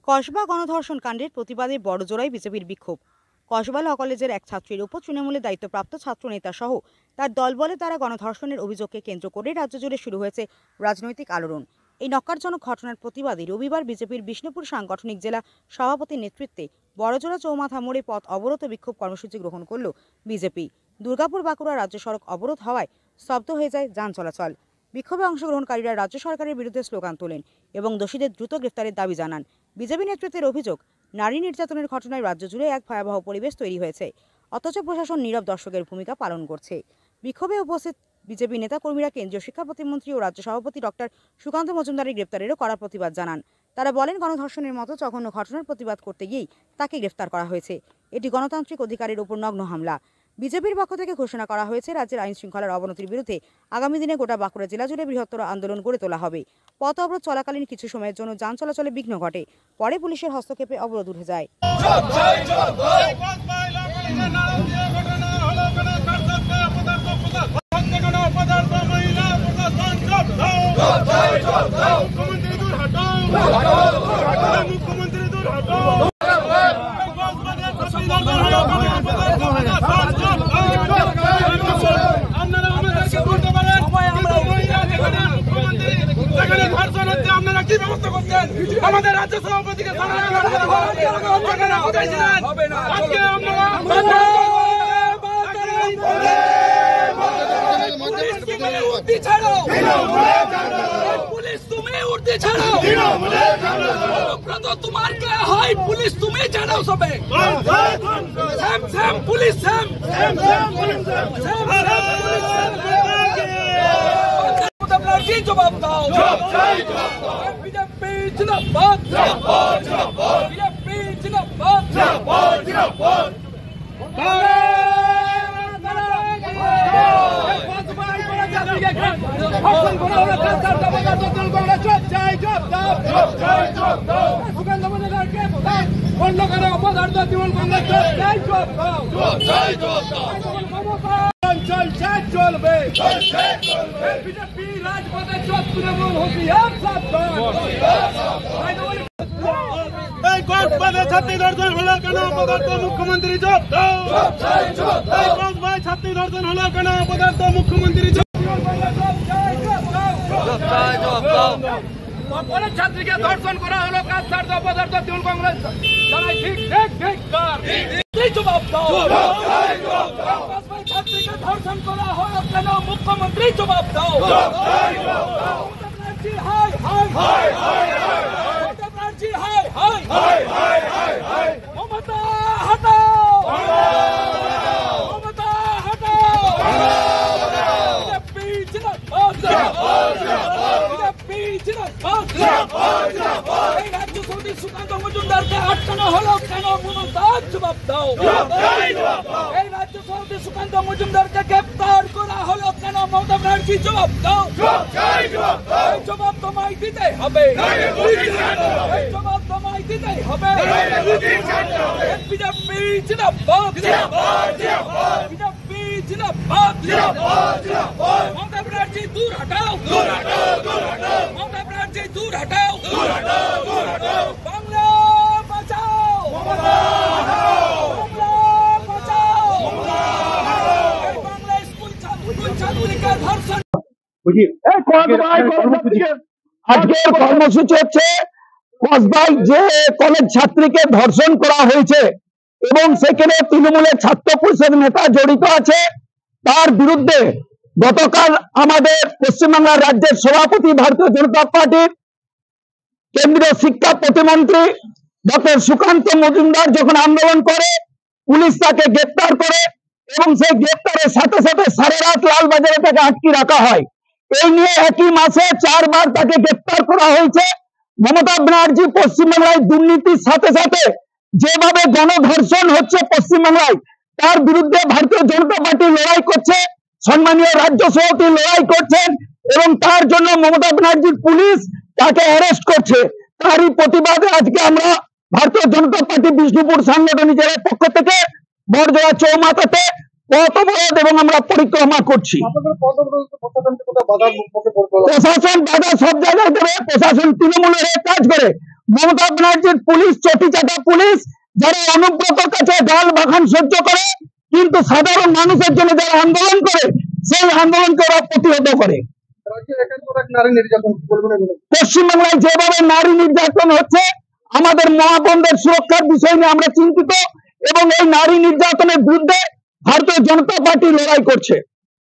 কসবা গণধর্ষণ কাণ্ডের প্রতিবাদে বড়জোড়ায় বিজেপির বিক্ষোভ। কসবা ল কলেজের এক ছাত্রীর উপর তৃণমূলের দায়িত্বপ্রাপ্ত ছাত্রনেতা সহ তার দলবলে দ্বারা গণধর্ষণের অভিযোগকে কেন্দ্র করে রাজ্য জুড়ে শুরু হয়েছে রাজনৈতিক আলোড়ন। এই নক্কারজনক ঘটনার প্রতিবাদে রবিবার বিজেপির বিষ্ণুপুর সাংগঠনিক জেলা সভাপতির নেতৃত্বে বড়জোড়া চৌমাথা মোড়ে পথ অবরোধ বিক্ষোভ কর্মসূচি গ্রহণ করল বিজেপি। দুর্গাপুর বাঁকুড়া রাজ্য সড়ক অবরোধ হওয়ায় স্তব্ধ হয়ে যায় যান চলাচল। বিক্ষোভে অংশগ্রহণকারীরা রাজ্য সরকারের বিরুদ্ধে স্লোগান তোলেন এবং দোষীদের দ্রুত গ্রেফতারের দাবি জানান। বিজেপি নেতৃত্বের অভিযোগ, নারী নির্যাতনের ঘটনায় রাজ্য জুড়ে এক ভয়াবহ পরিবেশ তৈরি হয়েছে, অথচ প্রশাসন নীরব দর্শকের ভূমিকা পালন করছে। বিক্ষোভে উপস্থিত বিজেপি নেতাকর্মীরা কেন্দ্রীয় শিক্ষা প্রতিমন্ত্রী ও রাজ্য সভাপতি ডক্টর সুকান্ত মজুমদারের গ্রেপ্তারেরও কড়া প্রতিবাদ জানান। তারা বলেন, গণধর্ষণের মতো জঘন্য ঘটনার প্রতিবাদ করতে গিয়েই তাকে গ্রেফতার করা হয়েছে। এটি গণতান্ত্রিক অধিকারের উপর নগ্ন হামলা। বিজেপির পক্ষ থেকে ঘোষণা করা হয়েছে, রাজ্যের আইন শৃঙ্খলার অবনতির বিরুদ্ধে আগামী দিনে গোটা বাঁকুড়া জেলা জুড়ে বৃহত্তর আন্দোলন গড়ে তোলা হবে। পথ অবরোধ চলাকালীন কিছু সময়ের জন্য যান চলাচলে বিঘ্ন ঘটে, পরে পুলিশের হস্তক্ষেপে অবরোধ উঠে যায়। আমাদের রাজ্য সভাপতিকে পুলিশ তুমি উঠতে ছাড়াও, তোমার কে হয় পুলিশ তুমি জানাও সবে পুলিশ জবাব দাও। বিজেপি জিন্দাবাদ, বিজেপি জিন্দাবাদ। চলবে বিজেপি রাজপথে তৃণমূল হুঁশিয়ার সাবধান। এই কসবায় ছাত্রী ধর্ষণ হলো কেন? পদার্থ মুখ্যমন্ত্রী জবাব দাও। এই কসবায় ছাত্রী ধর্ষণ হলো কেন? পদার্থ মুখ্যমন্ত্রী কলেজ ছাত্রীকে ধর্ষণ করা হলো, কাজ ছাড় পদার্থ তৃণমূল কংগ্রেস জবাব দাও। ছাত্রীকে ধর্ষণ করা হলো কেন? মুখ্যমন্ত্রী জবাব দাও। মমতা হটাও, মমতা হটাও। বিজেপি জিন্দাবাদ, বিজেপি জিন্দাবাদ। এই রাজ্য সভাপতি সুকান্ত মজুমদারকে আটকানো হলো কেন? মমতা জবাব দাও। এই রাজ্য সভাপতি সুকান্ত মজুমদারকে গ্রেপ্তার করা হলো কেন? মমতা ব্যানার্জি জবাব দাও। এই জবাব তোমায় দিতে হবে, এই জবাব তোমায় দিতেই হবে। বিজেপি জিন্দাবাদ, বিজেপি জিন্দাবাদ। মমতা ব্যানার্জি দূর হটাও, মমতা ব্যানার্জি দূর হটাও। বাংলা বাঁচাও, বাংলা বাঁচাও। বাংলা স্কুল ছাত্রীকে ধর্ষণ। আজকের কর্মসূচি হচ্ছে কসবায় যে কলেজ ছাত্রীকে ধর্ষণ করা হয়েছে এবং সেখানে তৃণমূলের ছাত্র পরিষদ নেতা জড়িত আছে, তার বিরুদ্ধে গতকাল আমাদের পশ্চিমবাংলার রাজ্যের সভাপতি ভারতীয় জনতা পার্টির কেন্দ্রীয় শিক্ষা প্রতিমন্ত্রী ডক্টর সুকান্ত মজুমদার যখন আন্দোলন করে, পুলিশ তাকে গ্রেপ্তার করে এবং সেই গ্রেপ্তারের সাথে সাথে সারা রাত লালবাজারে তাকে আটকে রাখা হয়। এই নিয়ে একই মাসে 4 বার তাকে গ্রেপ্তার করা হয়েছে। মমতা ব্যানার্জি পশ্চিমবাংলায় দুর্নীতির সাথে সাথে যেভাবে গণধর্ষণ হচ্ছে পশ্চিমবাংলায়, তার বিরুদ্ধে ভারতীয় জনতা পার্টি লড়াই করছে, সম্মানীয় রাজ্য সভাপতি লড়াই করছেন এবং তার জন্য মমতা ব্যানার্জির পুলিশ তাকে অ্যারেস্ট করছে। তারই প্রতিবাদে আজকে আমরা ভারতীয় জনতা পার্টি বিষ্ণুপুর সাংগঠনিক জেলার পক্ষ থেকে বড়জোড়া চৌমাথাতে পথ অবরোধ এবং আমরা পরিক্রমা করছি। প্রশাসন বাধা সব জায়গায় দেবে, প্রশাসন তৃণমূলের কাজ করে। মমতা ব্যানার্জির পুলিশ, চটিচাটা পুলিশ, যারা অনুব্রতর কাছে ডাল বাখান সহ্য করে, কিন্তু সাধারণ মানুষের জন্য যারা আন্দোলন করে, সেই আন্দোলনকে ওরা প্রতিহত করে। পশ্চিমবাংলায় যেভাবে নারী নির্যাতন হচ্ছে, আমাদের মা বোনদের সুরক্ষার বিষয় নিয়ে আমরা চিন্তিত এবং এই নারী নির্যাতনের বিরুদ্ধে ভারতীয় জনতা পার্টি লড়াই করছে।